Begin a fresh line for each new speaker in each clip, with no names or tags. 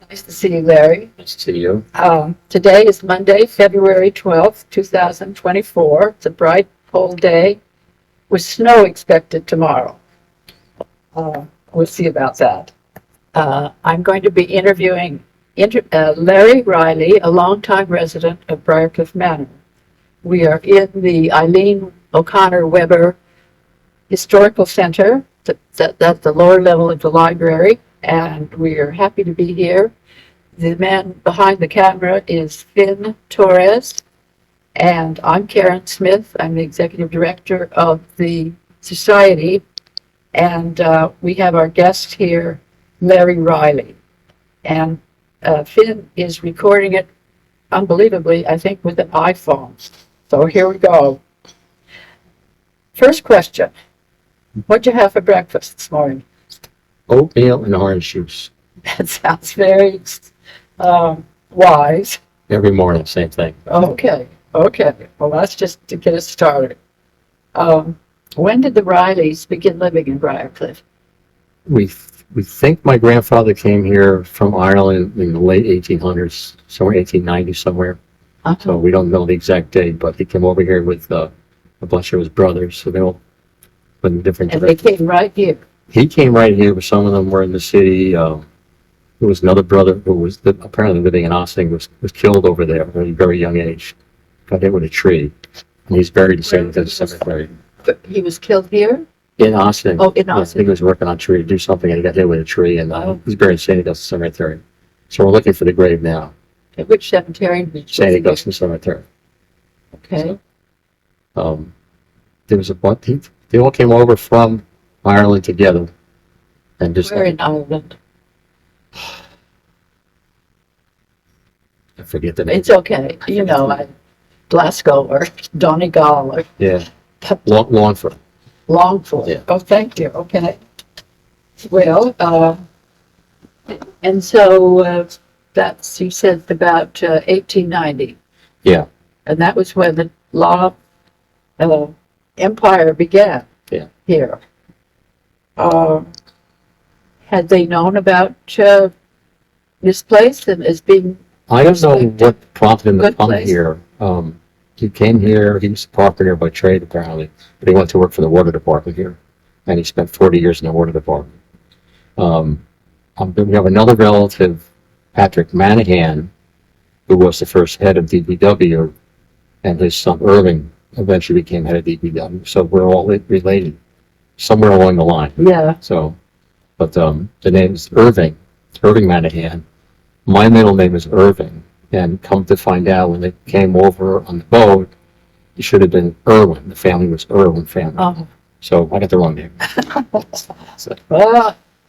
Nice to see you, Larry.
Nice to see you.
Today is Monday, February 12th, 2024. It's a bright, cold day with snow expected tomorrow. We'll see about that. I'm going to be interviewing Larry Reilly, a longtime resident of Briarcliff Manor. We are in the Eileen O'Connor Weber Historical Center. That's the lower level of the library, and we are happy to be here. The man behind the camera is Finn Torres, and I'm Karen Smith. I'm the executive director of the society, and we have our guest here, Larry Reilly. And Finn is recording it unbelievably, I think, with an iPhone. So here we go. First question. What'd you have for breakfast this morning?
Oatmeal and orange juice.
That sounds very wise.
Every morning, same thing.
Okay. Well, that's just to get us started. When did the Rileys begin living in Briarcliff?
We think my grandfather came here from Ireland in the late 1800s, somewhere 1890 somewhere. So we don't know the exact date, but he came over here with a bunch of his brothers. So they all went in different directions.
They came right here.
He came right here, but some of them were in the city. There was another brother who was apparently living in Austin, was killed over there at a very young age. Got hit with a tree. And he's buried in St. Nicholas Cemetery.
He was killed here?
In Austin.
Oh, in Austin.
He was working on a tree to do something and he got hit with a tree and he's buried in St. Nicholas Cemetery. So we're looking for the grave now.
At which cemetery did you
St. Nicholas Cemetery.
Okay.
There was a bunch. They all came over from Ireland together, and just
Where in Ireland?
I forget the name.
It's okay. You know, Glasgow or Donegal or
Yeah, Longford.
Longford.
Yeah.
Oh, thank you. Okay. Well, and so that's, you said about 1890.
Yeah.
And that was when the law empire began.
Yeah.
Here. Had they known about this place and as being?
I don't know what prompted him to
Good
come
place.
here. He came here. He was a carpenter by trade apparently, but he went to work for the water department here, and he spent 40 years in the water department. We have another relative, Patrick Manahan, who was the first head of DPW, and his son Irving eventually became head of DPW. So we're all related somewhere along the line.
Yeah.
So, but the name is Irving Manahan. My middle name is Irving, and come to find out when they came over on the boat, it should have been Irwin. The family was Irwin family.
Oh.
So I got the wrong name. So,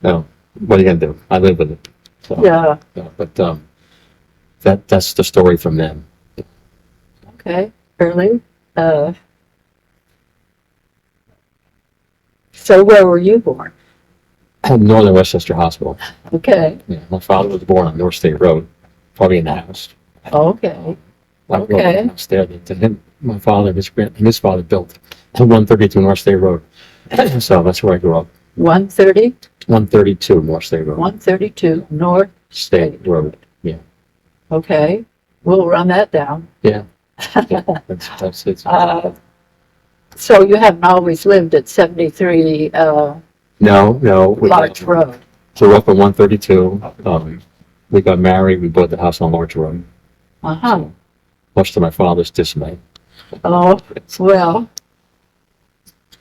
No.
What are you gonna do? I live with it. So,
Yeah.
but that's the story from them.
Okay. Early. So where were you born?
Northern Westchester Hospital.
Okay.
Yeah, my father was born on North State Road, probably in the house.
Okay.
I grew up in
Okay.
the house there that him, my father, and his father built 132 North State Road. So that's where I grew up.
130?
132 North State Road.
132 North
State Road. Yeah.
Okay. We'll run that down.
Yeah. Yeah. That's it.
So you haven't always lived at 73
No.
Larch Road?
Grew up in 132. We got married. We bought the house on Larch Road.
Uh-huh.
Much to my father's dismay.
Oh, well,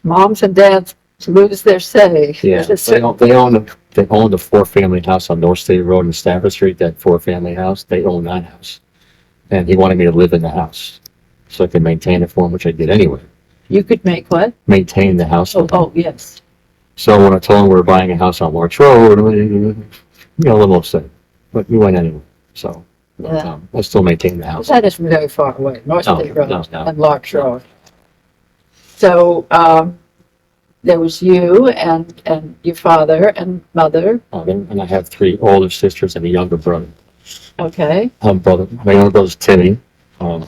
moms and dads lose their say.
Yeah, they owned a four-family house on North State Road in Stafford Street. That four-family house, they owned that house, and he wanted me to live in the house so I could maintain it for him, which I did anyway.
You could make what?
Maintain the house.
Oh, yes.
So when I told him we were buying a house on Larch Road, he got a little upset, but we went anyway. So
Yeah.
I still maintain the house.
That isn't very far away, North
No,
State Road
no.
and Larch Road. So there was you and your father and mother.
And I have three older sisters and a younger brother.
Okay.
My younger brother's Timmy, and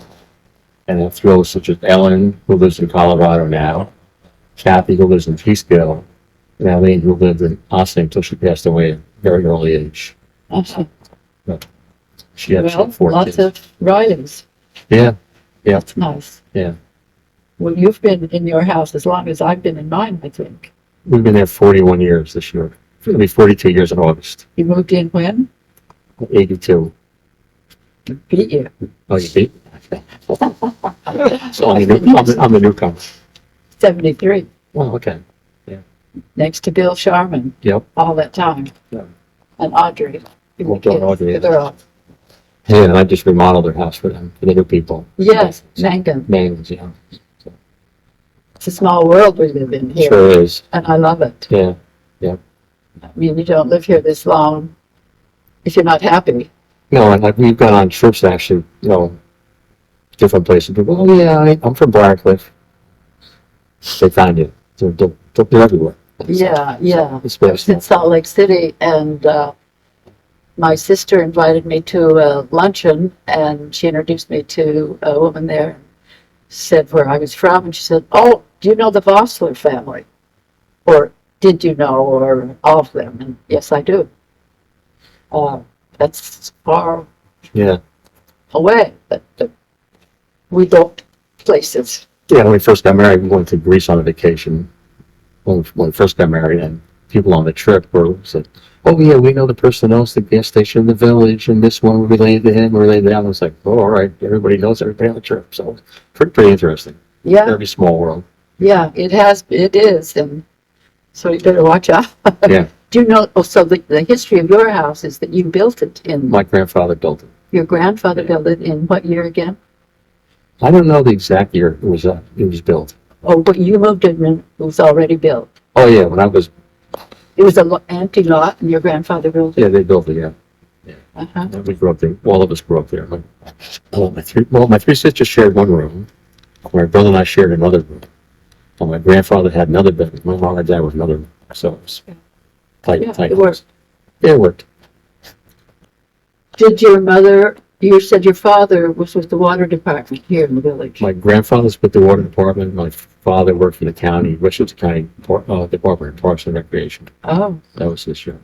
I have three older sisters, Ellen, who lives in Colorado now, Kathy, who lives in Peekskill, and Eileen, who lived in Austin until she passed away at a very early age.
Awesome.
But she had
Well,
four
lots
kids.
of Rileys.
Yeah, yeah,
That's nice.
yeah.
Well, you've been in your house as long as I've been in mine, I think.
We've been there 41 years this year. It'll be 42 years in August.
You moved in when?
82.
Beat you.
Oh, you beat? So I'm the newcomer.
73,
Oh, okay.
next to Bill Sharman,
Yep.
all that time.
Yeah.
And Audrey.
Well, Audrey,
The girl.
Yeah, and I just remodeled their house for them, for the new people.
Yes, Mangan.
Names, yeah.
It's a small world we live in here,
Sure is.
and I love it.
Yeah.
I mean, you don't live here this long if you're not happy.
No, and we've gone on trips actually, different places. People, oh yeah, I'm from Briarcliff. They found you. They're everywhere.
Yeah, yeah.
It's
I
very
was in
small.
Salt Lake City, and my sister invited me to a luncheon, and she introduced me to a woman there, said where I was from, and she said, "Oh, do you know the Vossler family? Or did you know, or all of them?" And yes, I do. That's far
Yeah.
away, but we go places.
Yeah, when we first got married, we went to Greece on a vacation. When we first got married, and people on the trip said, "Oh yeah, we know the person else, the gas station in the village, and this one related to him, related to that." I was like, "Oh, all right, everybody knows everybody on the trip." So pretty interesting.
Yeah,
Very small world.
yeah, it is, and so you better watch out.
Yeah.
Do you know, oh, so the history of your house is that you built it in,
My grandfather built it.
your grandfather built it in what year again?
I don't know the exact year it was built.
Oh, but you moved in when it was already built.
Oh yeah, when I was,
It was an empty lot and your grandfather built it?
yeah, they built it, yeah.
Uh-huh.
We grew up there, all of us grew up there. My three sisters shared one room. My brother and I shared another room. And my grandfather had another bedroom. My mom and dad was another room. So it was
Yeah,
tight.
it worked.
Yeah, it worked.
Did your mother, you said your father was with the water department here in the village?
My grandfather's with the water department. My father worked for the county, Westchester County Department of Parks and Recreation.
Oh,
That was his job.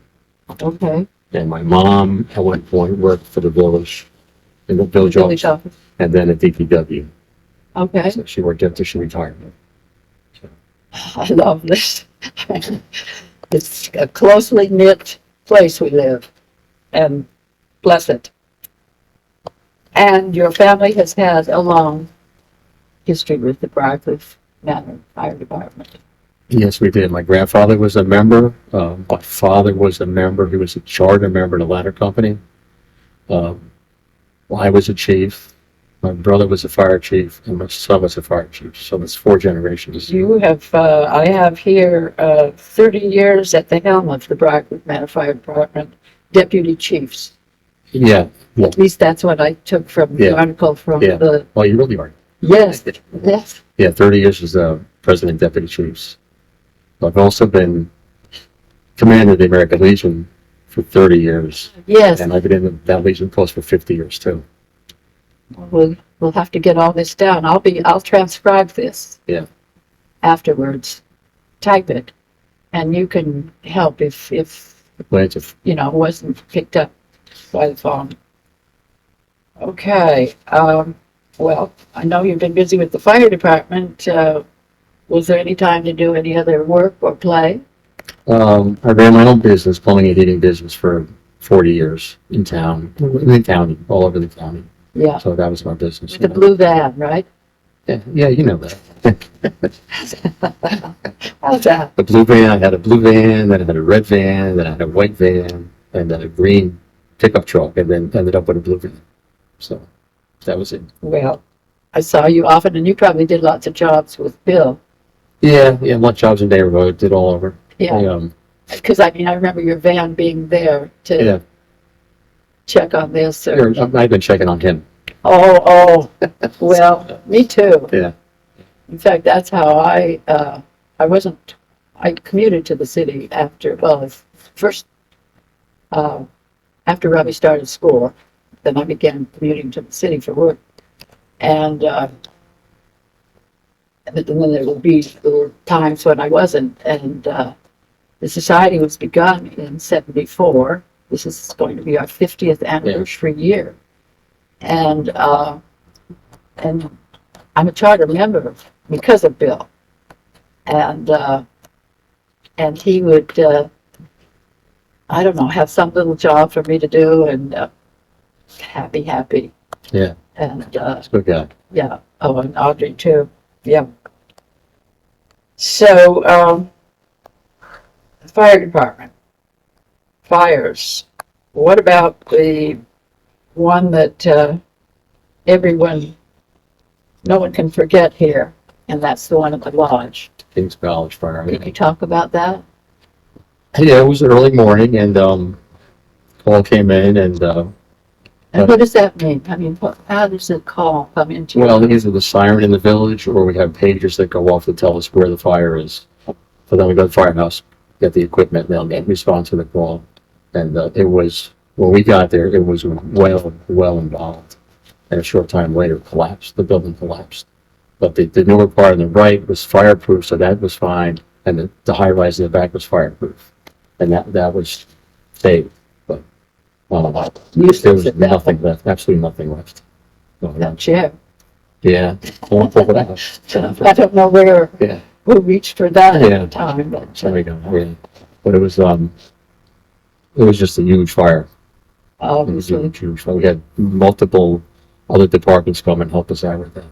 okay.
And my mom at one point worked for the village, in the village
Village
office,
office.
and then at DPW.
Okay.
So she worked until she retired.
I love this. It's a closely knit place we live, and bless it. And your family has had a long history with the Briarcliff Manor Fire Department.
Yes, we did. My grandfather was a member. My father was a member. He was a charter member of the ladder company. I was a chief. My brother was a fire chief, and my son was a fire chief. So it's 4 generations.
You have, I have here 30 years at the helm of the Briarcliff Manor Fire Department, deputy chiefs.
Yeah, yeah,
At least that's what I took from the
Yeah.
article from
Yeah.
the,
well, you really are.
yes, yes.
Yeah, 30 years as president deputy chiefs. I've also been commander of the American Legion for 30 years,
Yes,
and I've been in that Legion post for 50 years too.
we'll have to get all this down. I'll transcribe this.
Yeah.
Afterwards, type it, and you can help if
Plans of
wasn't picked up by the phone. Okay, well, I know you've been busy with the fire department. Was there any time to do any other work or play?
I ran my own business, plumbing and heating business, for 40 years in town, in the county, all over the county.
Yeah,
So that was my business.
with the blue van, right?
Yeah, you know that.
How's that?
The blue van, I had a blue van, then I had a red van, then I had a white van, and then a green pickup truck, and then ended up with a blue van. So that was it.
Well, I saw you often, and you probably did lots of jobs with Bill.
Yeah, lunch jobs in neighborhood, did all over.
Yeah, because I remember your van being there to
Yeah,
check on this. Or,
I've been checking on him.
oh, well, me too.
Yeah.
In fact, that's how I commuted to the city after, first, after Robbie started school, then I began commuting to the city for work. And then there were times when I wasn't, and the society was begun in '74, this is going to be our 50th anniversary year. And I'm a charter member because of Bill. And he would, I don't know, have some little job for me to do, and happy.
Yeah,
And
that's a good guy.
yeah, oh, and Audrey too. Yeah. So, the fire department, fires. What about the one that no one can forget here, and that's the one at the lodge?
King's College Fire.
Can you talk about that?
Yeah, it was an early morning, and call came in, and
And what does that mean? I mean, how does the call come into?
well, either the siren in the village, or we have pagers that go off to tell us where the fire is. So then we go to the firehouse, get the equipment, and then respond to the call. And it was, when we got there, it was well involved. And a short time later, collapsed. The building collapsed. But the newer part on the right was fireproof, so that was fine. And the high rise in the back was fireproof, and that was saved. But there was nothing left, absolutely nothing left. So,
That chair.
yeah,
I don't know where,
yeah.
who reached for that at
Yeah.
the time, but
There we go. Yeah. But it was just a huge fire. It was a
obviously.
huge fire. We had multiple other departments come and help us out with that.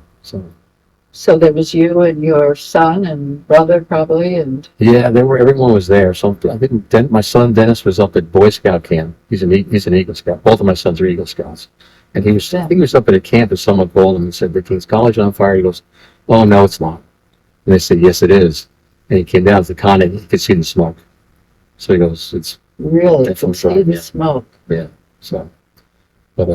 So there was you and your son and brother probably, and
Yeah, everyone was there. So I think my son Dennis was up at Boy Scout camp. He's an Eagle Scout. Both of my sons are Eagle Scouts. And I think he was up at a camp, and someone called him and said, "The King's College on fire." He goes, "Oh, no, it's not." And they said, "Yes, it is." And he came down to the con, and he could see the smoke. So he goes, "It's
really
That's
could
from
see
Brian,
the
yeah.
smoke.
so." But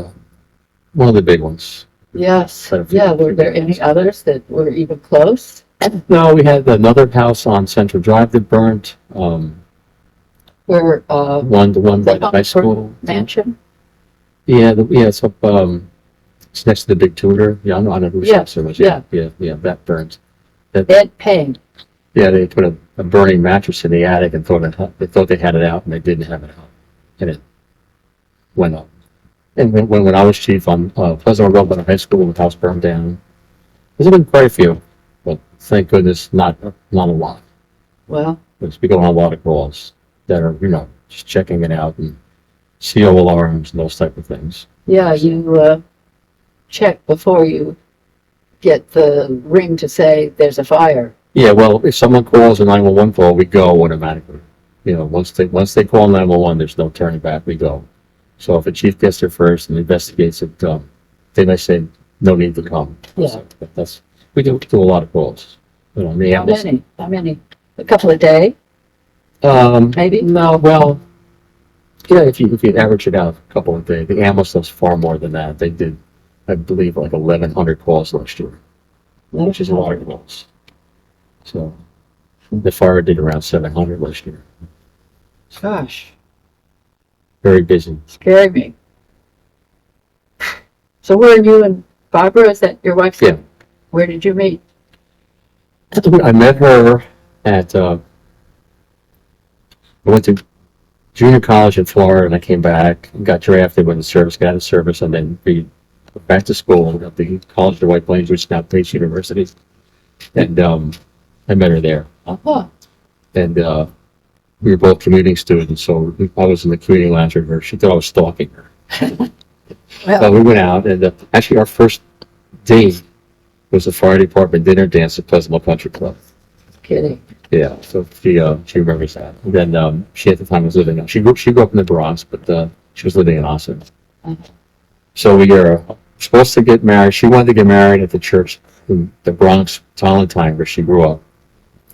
one of the big ones.
Yes,
Quite a few-
yeah, were there any others that were even close?
No, we had another house on Central Drive that burned.
Where,
The one by the high school.
mansion?
Yeah, it's up, it's next to the big tutor. Yeah, I don't know whose
Yeah,
house it was.
yeah.
Yeah, that burned.
Ed Payne.
Yeah, they put a burning mattress in the attic and they thought they had it out, and they didn't have it out. And it went up. And when I was chief on Pleasant Road by the high school, the house burned down. There's been quite a few, but thank goodness not a lot.
Well,
Because we go on a lot of calls that are, just checking it out, and CO alarms and those type of things.
yeah, you check before you get the ring to say there's a fire.
Yeah, well, if someone calls a 911 call, we go automatically. Once they call 911, there's no turning back, we go. So if a chief gets there first and investigates it, they may say no need to come.
Yeah.
So we do a lot of calls.
How many? A couple a day, maybe?
No, well, yeah, if you average it out a couple of days, the ambulance does far more than that. They did, I believe, like 1,100 calls last year, which is a lot of calls. So the fire did around 700 last year.
Gosh,
Very busy.
scary me. So where are you and Barbara? Is that your wife's?
Yeah.
Where did you meet?
I met her at, I went to junior college in Florida, and I came back and got drafted, went to service, got out of service, and then we went back to school at the College of the White Plains, which is now Pace University. And I met her there.
Oh,
And we were both commuting students, so I was in the commuting lounge with her. She thought I was stalking her.
well,
We went out, and actually our first date was a fire department dinner dance at Pleasantville Country Club.
kidding.
Yeah, so she remembers that. And then she at the time was living. She grew up in the Bronx, but she was living in Austin. So we were supposed to get married. She wanted to get married at the church in the Bronx, Tollentine, where she grew up,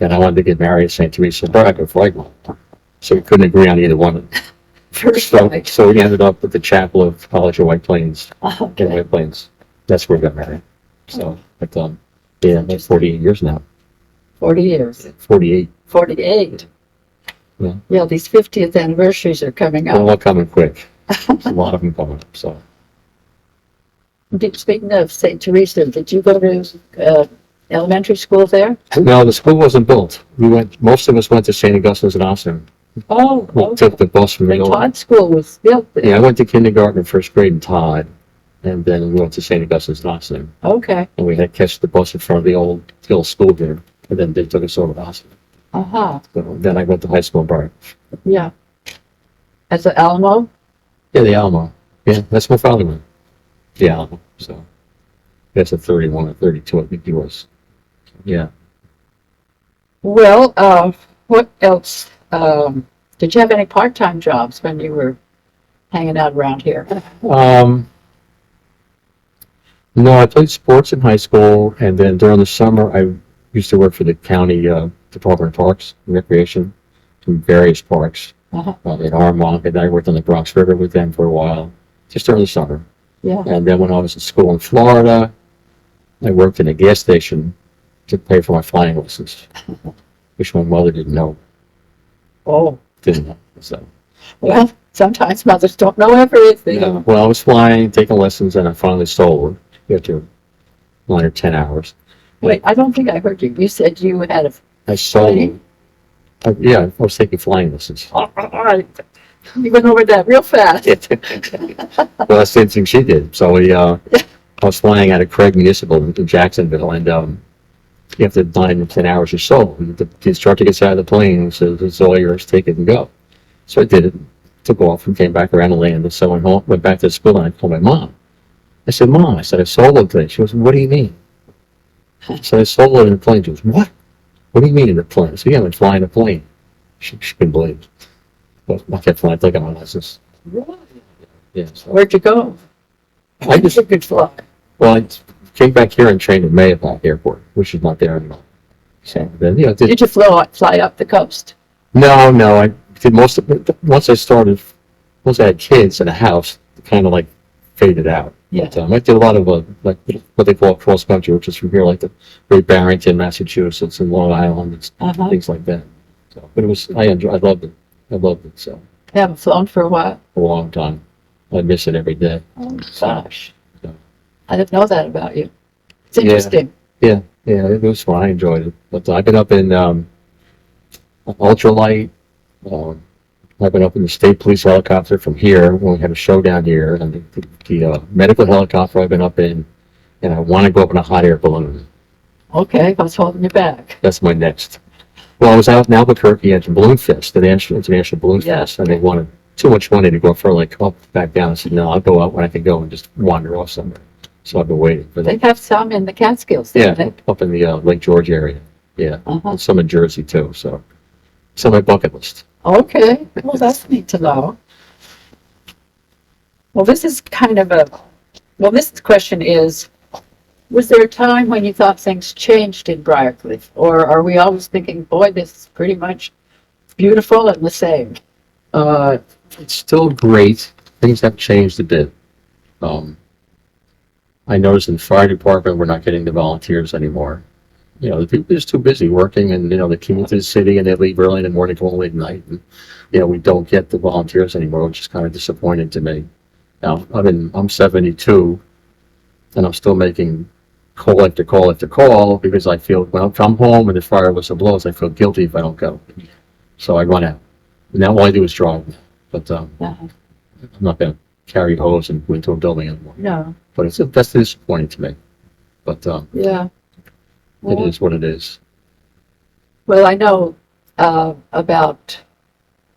and I wanted to get married at St. Teresa of Flagler. So we couldn't agree on either one.
First
So,
night.
so we ended up at the chapel of College of White Plains. In
Okay,
White Plains. That's where we got married. So, but yeah, that's 48 years now.
40 years.
48.
48.
Yeah.
Yeah, these 50th anniversaries are coming
They're
up.
all coming quick. There's a lot of them coming up. So
Speaking of St. Teresa, did you go to elementary school there?
no, the school wasn't built. Most of us went to St. Augustine's in Austin.
Oh,
We
okay.
took the bus from
The
the old,
Todd School was built there.
yeah, I went to kindergarten and first grade in Todd, and then we went to St. Augustine's Knoxville.
Okay,
And we had to catch the bus in front of the old school there, and then they took us over to Austin.
uh-huh,
So then I went to high school in Briarcliff.
yeah. At the Alamo?
Yeah, the Alamo. Yeah, that's my father went. The Alamo. So that's a 31 or 32, I think he was. Yeah.
Well, what else? Did you have any part-time jobs when you were hanging out around here?
No, I played sports in high school, and then during the summer, I used to work for the county Department of Parks and Recreation in various parks
Uh-huh.
in Armonk, and I worked on the Bronx River with them for a while, just during the summer.
Yeah.
And then when I was in school in Florida, I worked in a gas station to pay for my flying lessons, which my mother didn't know.
Oh,
Didn't know. So,
well, sometimes mothers don't know everything.
yeah. Well, I was flying, taking lessons, and I finally sold. You have to 9 or 10 hours.
Wait, I don't think I heard you. You said you had a.
I sold. Yeah, I was taking flying lessons.
All right. You went over that real fast.
Well, that's the same thing she did. So I was flying out of Craig Municipal in Jacksonville, and you have to 9 or 10 hours or so. And the instructor gets out of the plane and says, "It's all yours. Take it and go." So I did it. Took off and came back around and landed. So I went home, went back to school, and I told my mom. I said, "Mom," I said, "I soloed today." She goes, "What do you mean?" I said, "I soloed in a plane." She goes, "What? What do you mean in a plane?" I said, "Yeah, I'm flying a plane." She couldn't believe it. But I kept flying. I got my license.
Really?
Yeah. So
Where'd you go?
I just,
You could fly.
well, I came back here and trained at Mayopac Airport, which is not there anymore. So then,
Did you fly up the coast?
no, I did most of it. Once I had kids and a house, it kind of like faded out.
Yeah.
But, I did a lot of like what they call cross country, which is from here, like the Great Barrington, Massachusetts, and Long Island, and
Uh-huh.
things like that. So, but I loved it. I loved it. So
You haven't flown for a while?
a long time. I miss it every day.
Oh, gosh.
So.
I didn't know that about you. It's
Yeah.
interesting.
Yeah, it was fun. I enjoyed it. But I've been up in ultralight. I've been up in the state police helicopter from here when we had a show down here, and the medical helicopter I've been up in, and I want to go up in a hot air balloon.
Okay, I was holding you back.
That's my next. Well, I was out in Albuquerque at the Balloon Fest, the International Balloon
Yeah.
Fest, and they wanted too much money to go for like up, back down. I said, no, I'll go out when I can go and just wander off somewhere. So I've been waiting for
They
that.
have some in the Catskills,
Yeah,
don't
up in the Lake George area. Yeah,
they? Uh-huh.
and some in Jersey too. So it's on my bucket list.
Okay, well, that's neat to know. Well, this is kind of this question is, was there a time when you thought things changed in Briarcliff? Or are we always thinking, boy, this is pretty much beautiful and the same?
It's still great. Things have changed a bit. I noticed in the fire department, we're not getting the volunteers anymore. You know, the people are just too busy working, and, you know, they come into the city and they leave early in the morning, go home late at night. And, you know, we don't get the volunteers anymore, which is kind of disappointing to me. Now, I'm 72, and I'm still making call after call after call, because I feel, when I come home and the fire whistle blows, I feel guilty if I don't go. So I run out. And now all I do is drive. But
Uh,
I'm not going to carry hose and go into a building anymore.
No,
But that's disappointing to me. But
yeah.
it is what it is.
Well, I know about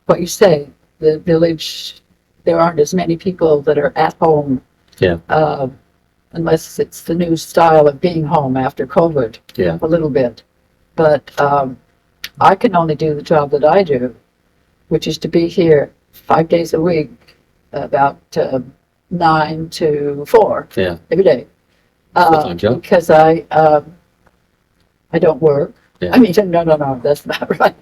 what you say, the village, there aren't as many people that are at home.
Yeah.
Unless it's the new style of being home after COVID.
Yeah.
A little bit. But I can only do the job that I do, which is to be here 5 days a week, about 9 to 4
Yeah.
every day.
Full-time job?
Because I don't work.
Yeah.
I mean, no, that's not right.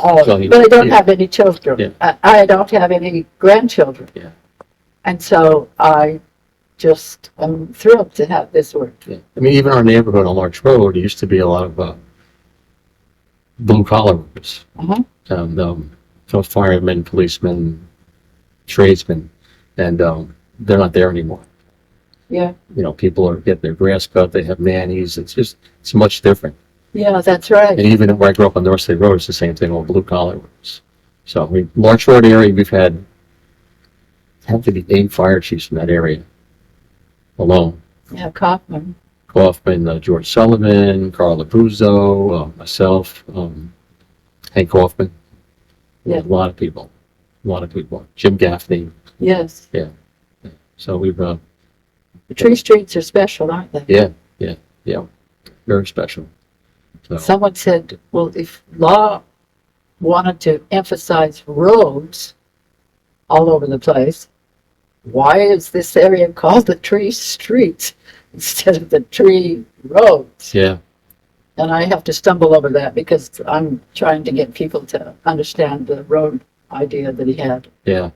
Well,
But I don't
yeah.
have any children.
Yeah.
I don't have any grandchildren.
Yeah.
And so I just am thrilled to have this work.
Yeah. I mean, even our neighborhood on Larch Road, there used to be a lot of blue collar workers.
Uh-huh.
So firemen, policemen, tradesmen, and they're not there anymore.
Yeah,
You know, people are getting their grass cut, they have nannies, it's much different.
yeah, that's right.
And even where I grew up on North State Road, it's the same thing, all blue collar workers. So Large Road area, we've had, have to be 8 fire chiefs in that area alone.
Yeah, Kaufman.
Kaufman, George Sullivan, Carl Abruzzo, myself, Hank Kaufman.
Yeah.
A lot of people. Jim Gaffney.
Yes.
So we've,
The tree streets are special, aren't they?
yeah, very special. So,
Someone said, well, if law wanted to emphasize roads all over the place, why is this area called the tree streets instead of the tree roads?
yeah,
And I have to stumble over that because I'm trying to get people to understand the road idea that he had.
yeah.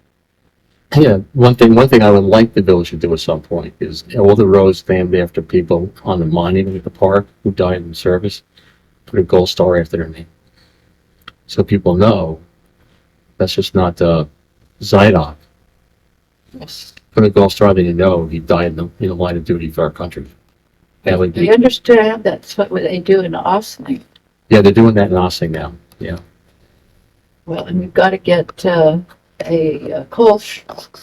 Yeah, one thing I would like the village to do at some point is all the roads named after people on the monument at the park who died in service, put a gold star after their name. So people know that's just not Zydok.
Yes.
Put a gold star, then you know he died in the line of duty for our country.
Do you understand that's what they do in Austin?
Yeah, they're doing that in Ossing now. Yeah,
Well, and we've got to get a Kolsch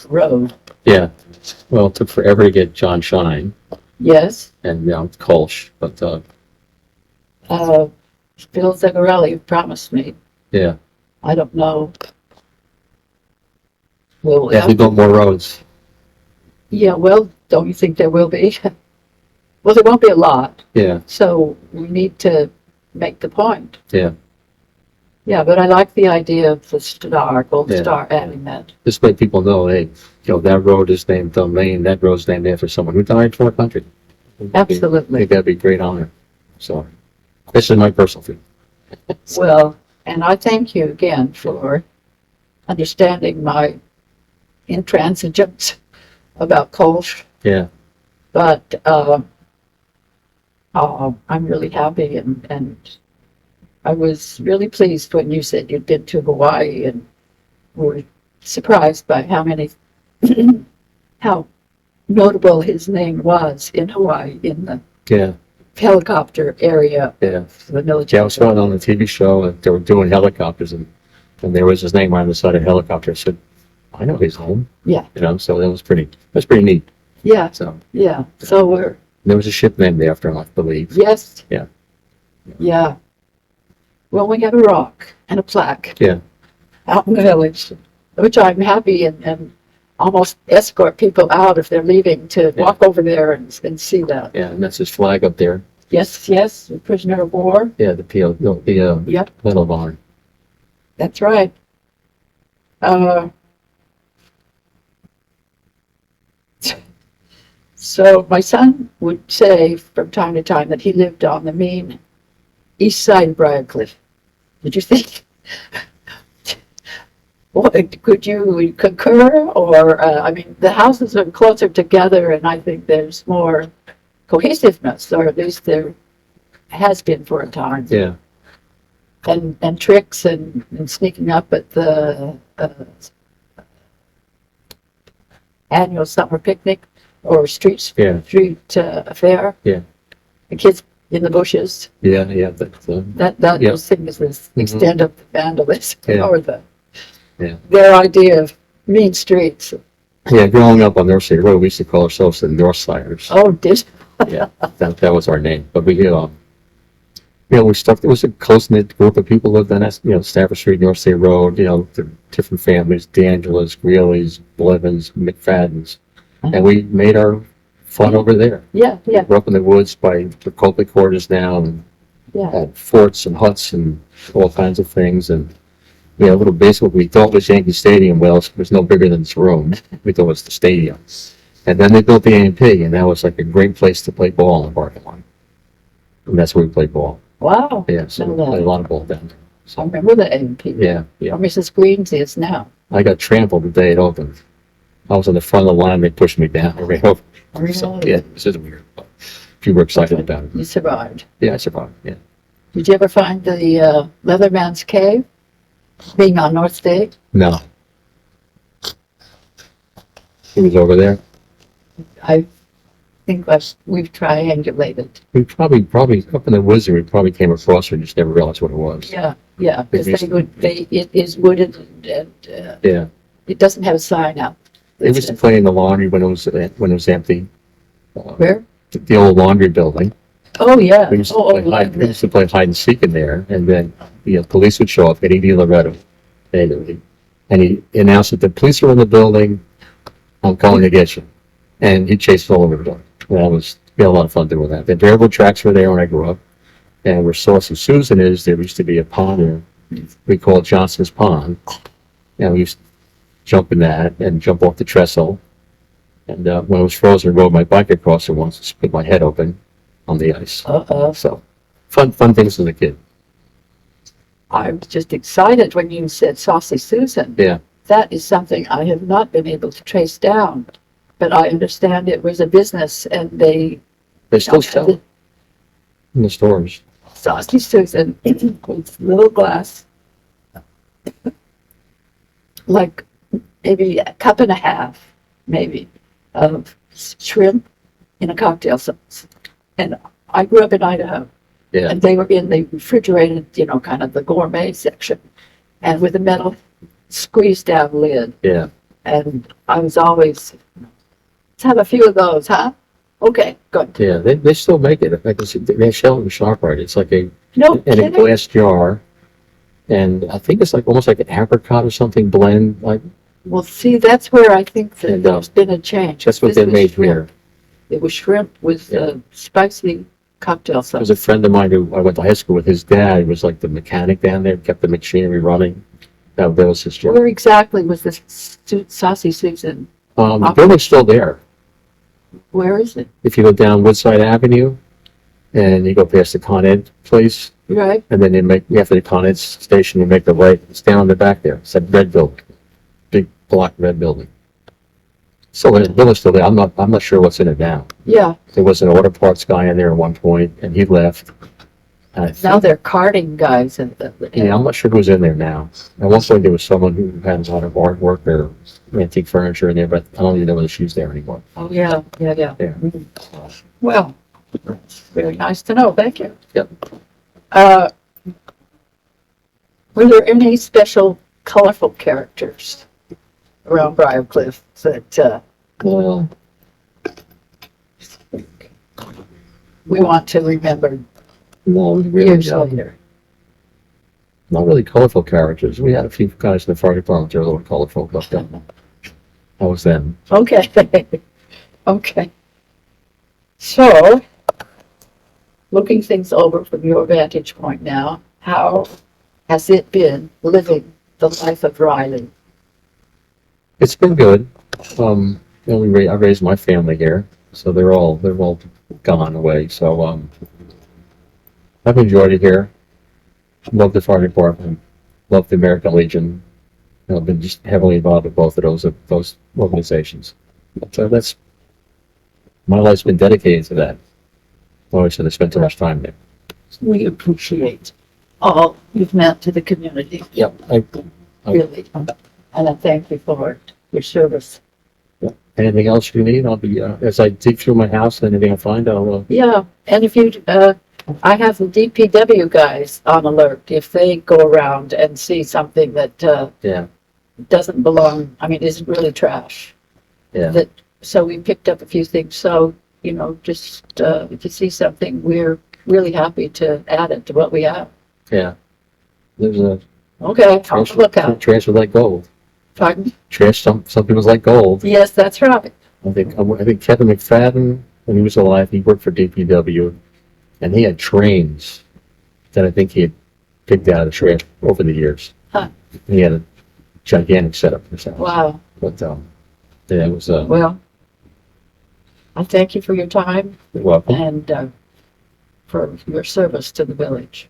road.
yeah. Well, it took forever to get John Shine
Yes.
and Kolsch, but
Bill Zagarelli promised me.
yeah,
I don't know. Well,
yeah, we built more roads.
yeah, well, don't you think there will be? Well, there won't be a lot,
Yeah,
so we need to make the point.
yeah.
Yeah, but I like the idea of the star, gold
Yeah.
star, adding that.
This way people know, hey, that road is named Lane, that road's named after someone who died for our country. I
Absolutely.
think that'd be a great honor. So, this is my personal feeling.
Well, and I thank you again for understanding my intransigence about Kolsch,
Yeah,
but I'm really happy and I was really pleased when you said you'd been to Hawaii and were surprised by how notable his name was in Hawaii in the
yeah,
helicopter area
yeah.
of the military.
Yeah, I was on the TV show and they were doing helicopters and there was his name right on the side of the helicopter. I said, I know his name.
Yeah.
So that was pretty neat.
Yeah,
So
yeah. So we're,
there was a ship named after him, I believe.
yes.
Yeah.
Yeah. Well, we have a rock and a plaque.
Yeah.
Out in the village, which I'm happy and almost escort people out if they're leaving to walk over there and see that.
Yeah, and that's his flag up there.
Yes, yes, the prisoner of war.
Yeah, the PO, no, the
Yep,
Medal of Honor.
that's right. So my son would say from time to time that he lived on the mean east side of Briarcliff. Did you think? What, could you concur? Or, I mean, the houses are closer together and I think there's more cohesiveness, or at least there has been for a time.
Yeah,
And tricks and sneaking up at the annual summer picnic or street
Yeah.
affair.
Yeah.
The kids in the bushes.
yeah,
That
Yeah.
those things is the
Mhm.
extent of the vandalism
Yeah.
or
Yeah.
their idea of mean streets.
yeah. Growing up on North Side Road, we used to call ourselves the North Siders.
Oh,
Yeah, that was our name. But we, we stuck. There was a close knit group of people lived on that. Stafford Street, North State Road. The different families: D'Angelo's, Reillys, Blevins, McFadden's, and we made our fun over there.
yeah, yeah,
We're up in the woods by the Copley quarters now, and
yeah.
had forts and huts and all kinds of things. And we had a little base what we thought was Yankee Stadium. Well, it was no bigger than this room. We thought it was the stadium. And then they built the A&P, and that was like a great place to play ball in the parking lot. And that's where we played ball.
Wow.
Yeah, so we played a lot of ball down there.
I
So,
remember the A&P.
yeah.
Or Mrs. Green's is now.
I got trampled the day it opened. I was on the front of the line, they pushed me down. I ran over. So,
Really?
yeah, this is weird. But people were excited about it.
You survived.
Yeah, I survived, yeah.
Did you ever find the Leatherman's Cave being on North State?
No. He was over there.
I think we've triangulated.
We probably up in the woods, we probably came across her, just never realized what it was.
Yeah, Yeah, because it is wooded and,
Yeah.
it doesn't have a sign out.
They used to play in the laundry when it was empty.
Where?
The old laundry building.
Oh, yeah.
We used to
Oh,
play hide, we used to play hide and seek in there, and then the police would show up, Eddie Di Loretto, and he announced that the police are in the building, I'm coming to get you. And he chased all over the building. We had a lot of fun doing that. The railroad tracks were there when I grew up, and where Saucy Susan is, there used to be a pond there. We call it Johnson's Pond, and we used to jump in that and jump off the trestle. And when it was frozen, I rode my bike across it once and split my head open on the ice. So fun things as a kid.
I was just excited when you said Saucy Susan.
Yeah.
That is something I have not been able to trace down, but I understand it was a business and they
still sell it in the stores.
Saucy Susan with little glass, like maybe a cup and a half, maybe, of shrimp in a cocktail sauce. And I grew up in Idaho.
Yeah.
And they were in the refrigerated, kind of the gourmet section, and with a metal squeezed down lid.
Yeah.
And I was always, let's have a few of those, huh? Okay, good.
Yeah, they still make it. I can see they sell it in ShopRite. It's like in a
kidding?
glass jar, and I think it's like almost like an apricot or something blend. Like
Well, see, that's where I think that
And,
there's been a change.
that's what
This
they
was
made
shrimp.
here.
It was shrimp with
Yeah.
spicy cocktail
There was a
sauce.
friend of mine who I went to high school with. His dad was like the mechanic down there, kept the machinery running. That was his job.
Where exactly was this Saucy Susan?
The building's still there.
Where is it?
If you go down Woodside Avenue, and you go past the Con Ed place,
Right?
and then after the Con Ed station, you make the right. It's down in the back there. It's that red building, big block red building. So the building's still there. I'm not sure what's in it now.
Yeah.
There was an auto parts guy in there at one point, and he left. And I
Now
think,
they're carting guys and
yeah, I'm not sure who's in there now. At one point, there was someone who had a lot of artwork or antique furniture in there, but I don't even know whether she's there anymore.
Oh, yeah.
Yeah.
Mhm. Well, very nice to know. Thank you.
Yep.
Were there any special colorful characters around Briarcliff that
Well,
we want to remember
no, really,
years later?
not really colorful characters. We had a few guys in the fire department that were a little colorful, but that was them.
Okay. Okay. So, looking things over from your vantage point now, how has it been living the life of Reilly?
It's been good. I raised my family here, so they're all gone away. So I've enjoyed it here. Love the fire department. Love the American Legion. I've been just heavily involved with both of those organizations. So that's my life's been dedicated to that. I always said I spent too much time there.
We appreciate all you've meant to the community,
Yep.
really. And I thank you for your service.
Anything else you need? I'll be as I dig through my house. Anything I find, I'll.
Yeah, and if you, I have the DPW guys on alert. If they go around and see something that
Yeah.
doesn't belong, isn't really trash.
Yeah.
So we picked up a few things. So, just if you see something, we're really happy to add it to what we have.
Yeah. There's a
Okay,
trash.
look out.
Trash is like gold.
Pardon?
Trash. Some people's like gold.
Yes, that's right.
I think Kevin McFadden, when he was alive, he worked for DPW, and he had trains that I think he had picked out of the trash over the years.
Huh.
He had a gigantic setup for himself.
Wow.
But yeah, it was.
Well, I thank you for your time
You're welcome.
and for your service to the village.